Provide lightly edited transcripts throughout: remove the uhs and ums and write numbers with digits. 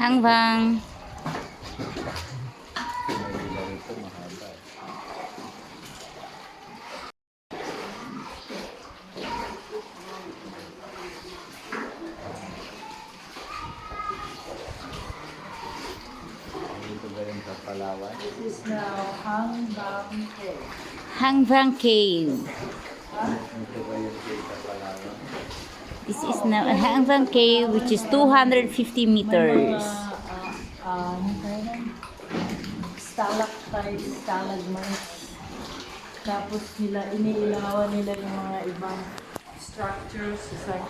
Hangbang. This is now Hangbang Cave. Hangbang Cave. This is now a Hangbang Cave, which is 250 meters. Ano tayo na? Stalactites, stalagmites. Tapos iniilawan nila yung mga ibang structures. It's like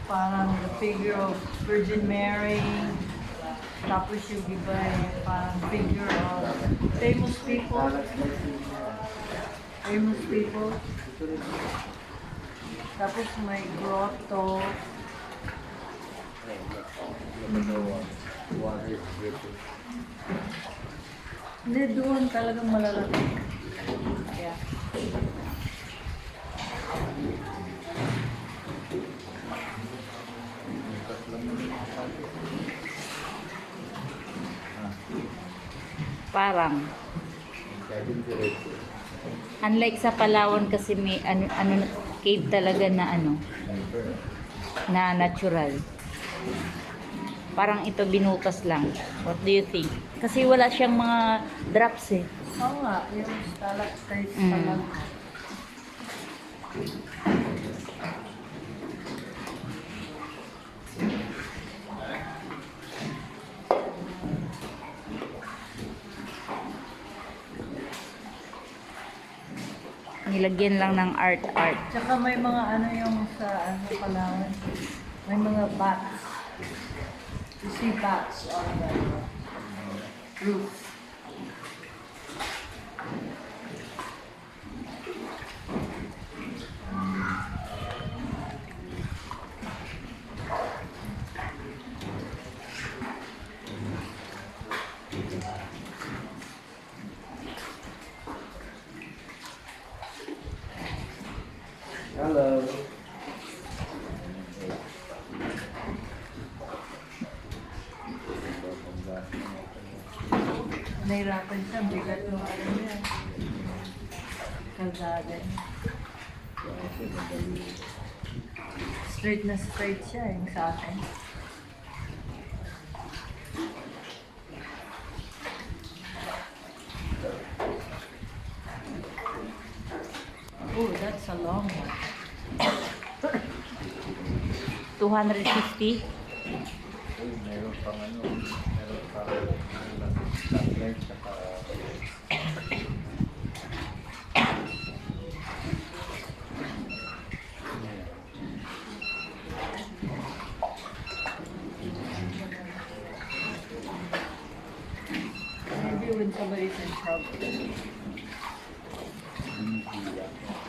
parang the figure of Virgin Mary. Tapos yung iba parang figure of famous people. Famous people. Tapos may grotto. Hindi, doon talagang malalaki. Yeah. Parang. Unlike sa Palawan kasi may cave talaga na na natural. Parang ito binutas lang. What do you think? Kasi wala siyang mga drops eh. Oo nga, yung stalactites talaga. Nilagyan lang ng art. Tsaka may mga yung sa Palawan. May mga bats. You see bats on the roof. Hello. Nahirapan siya, bigat yung niya. Kalsada niya. Straight na straight siya, yung sa akin. Oh, that's a long one. 250. Meron pang meron pang satellite saka Maybe when somebody's in trouble. India.